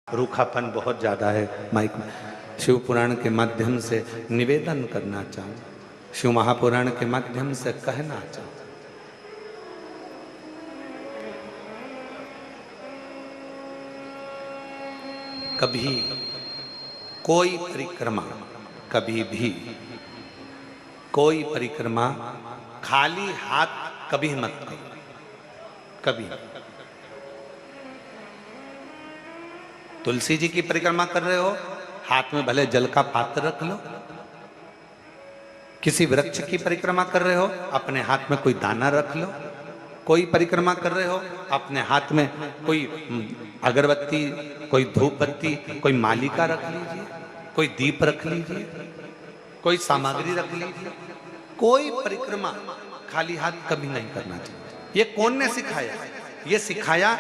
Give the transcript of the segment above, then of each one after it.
रूखापन बहुत ज़्यादा है माइक में। शिव पुराण के माध्यम से निवेदन करना चाहूँ, शिव महापुराण के माध्यम से कहना चाहूँ, कभी कोई परिक्रमा, कभी भी कोई परिक्रमा खाली हाथ कभी मत करो, कभी। तुलसी जी की परिक्रमा कर रहे हो, हाथ में भले जल का पात्र रख लो। किसी वृक्ष की परिक्रमा कर रहे हो, अपने हाथ में कोई दाना रख लो। कोई परिक्रमा कर रहे हो, अपने हाथ में कोई अगरबत्ती, कोई धूप बत्ती, कोई मालिका रख लीजिए, कोई दीप रख लीजिए, कोई सामग्री रख लीजिए। कोई परिक्रमा खाली हाथ कभी नहीं करना चाहिए। ये कौन ने सिखाया? ये सिखाया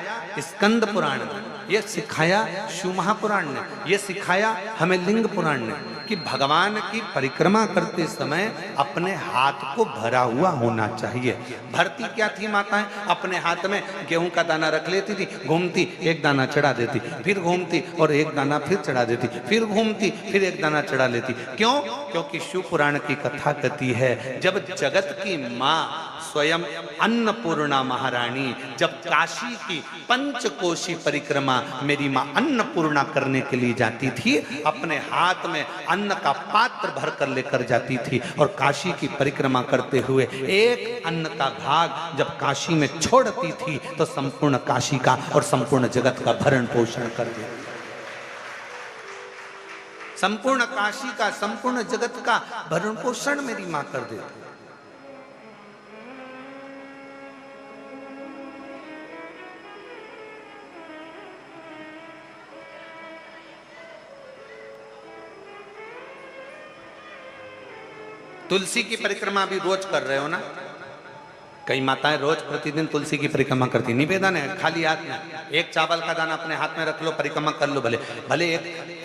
स्कंद पुराण ने, ये सिखाया शिव महापुराण ने, ये सिखाया हमें लिंग पुराण ने कि भगवान की परिक्रमा करते समय अपने हाथ को भरा हुआ होना चाहिए। भरती क्या थी माताएं? अपने हाथ में गेहूं का दाना रख लेती थी, घूमती एक दाना चढ़ा देती, फिर घूमती और एक दाना फिर चढ़ा देती, फिर घूमती फिर एक दाना चढ़ा लेती। क्यों? क्योंकि शिव पुराण की कथा कहती है जब जगत की माँ स्वयं अन्नपूर्णा महारानी जब काशी की पंचकोशी परिक्रमा मेरी माँ अन्नपूर्णा करने के लिए जाती थी, अपने हाथ में अन्न का पात्र भर कर लेकर जाती थी और काशी की परिक्रमा करते हुए एक अन्न का भाग जब काशी में छोड़ती थी तो संपूर्ण काशी का और संपूर्ण जगत का भरण पोषण कर दिया। संपूर्ण काशी का, संपूर्ण जगत का भरण पोषण मेरी मां कर देती। तुलसी की परिक्रमा भी रोज कर रहे हो ना? कई माताएं रोज प्रतिदिन तुलसी की परिक्रमा करती। निवेदन है खाली हाथ में एक चावल का दाना अपने हाथ में रख लो, परिक्रमा कर लो। भले भले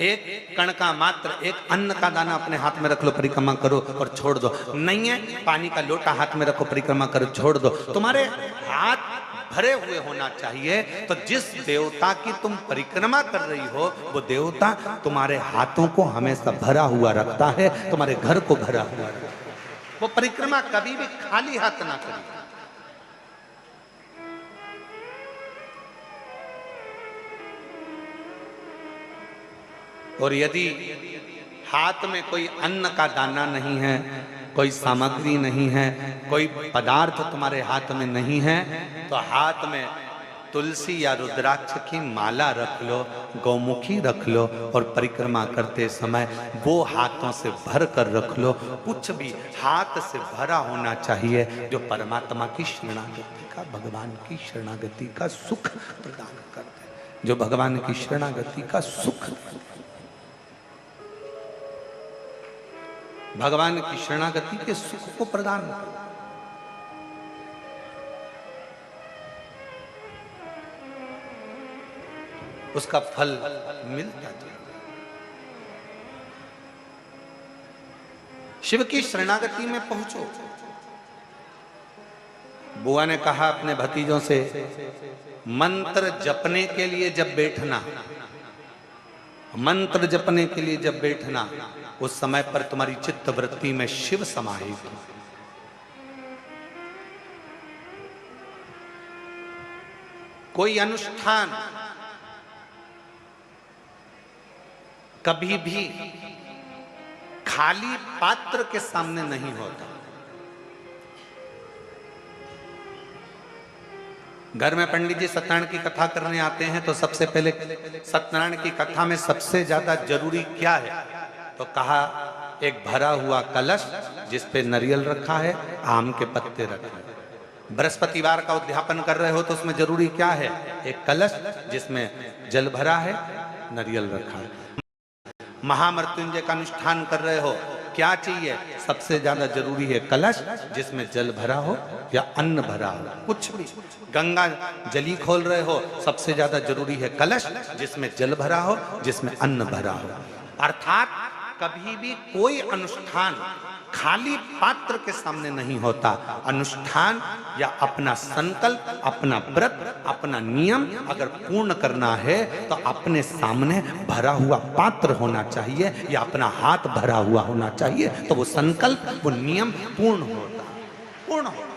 एक कण का मात्र एक अन्न का दाना अपने हाथ में रख लो, परिक्रमा करो और छोड़ दो। नहीं है पानी का लोटा हाथ में रखो, परिक्रमा करो, छोड़ दो। तुम्हारे हाथ भरे हुए होना चाहिए। तो जिस देवता की तुम परिक्रमा कर रही हो वो देवता तुम्हारे हाथों को हमेशा भरा हुआ रखता है, तुम्हारे घर को भरा हुआ रखता है। वो परिक्रमा कभी भी खाली हाथ ना करिए। और यदि हाथ में कोई अन्न का दाना नहीं है, कोई सामग्री नहीं है, कोई पदार्थ तुम्हारे हाथ में नहीं है, तो हाथ में तुलसी या रुद्राक्ष की माला रख लो, गौमुखी रख लो और परिक्रमा करते समय वो हाथों से भर कर रख लो। कुछ भी हाथ से भरा होना चाहिए जो परमात्मा की शरणागति का, भगवान की शरणागति का सुख प्रदान करते हैं, जो भगवान की शरणागति का सुख, भगवान की शरणागति के सुख को प्रदान कर, उसका फल मिलता है। शिव की शरणागति में पहुंचो। बुआ ने कहा अपने भतीजों से, मंत्र जपने के लिए जब बैठना, मंत्र जपने के लिए जब बैठना, उस समय पर तुम्हारी चित्त वृत्ति में शिव समाहित हो। कोई अनुष्ठान कभी भी खाली पात्र के सामने नहीं होता। घर में पंडित जी सत्यनारायण की कथा करने आते हैं तो सबसे पहले सत्यनारायण की कथा में सबसे ज्यादा जरूरी क्या है? तो कहा एक भरा हुआ कलश जिस पे नारियल रखा है, आम के पत्ते रखे हैं। बृहस्पतिवार का उद्यापन कर रहे हो तो उसमें जरूरी क्या है? एक कलश जिसमें जल भरा है, नारियल रखा है। महामृत्युंजय का अनुष्ठान कर रहे हो, क्या चाहिए? सबसे ज्यादा जरूरी है कलश जिसमें जल भरा हो या अन्न भरा हो, कुछ भी। गंगा जली खोल रहे हो, सबसे ज्यादा जरूरी है कलश जिसमें जल भरा हो, जिसमें अन्न भरा हो। अर्थात कभी भी कोई अनुष्ठान खाली पात्र के सामने नहीं होता। अनुष्ठान या अपना संकल्प, अपना व्रत, अपना नियम अगर पूर्ण करना है तो अपने सामने भरा हुआ पात्र होना चाहिए या अपना हाथ भरा हुआ होना चाहिए, तो वो संकल्प, वो नियम पूर्ण होता, पूर्ण होता।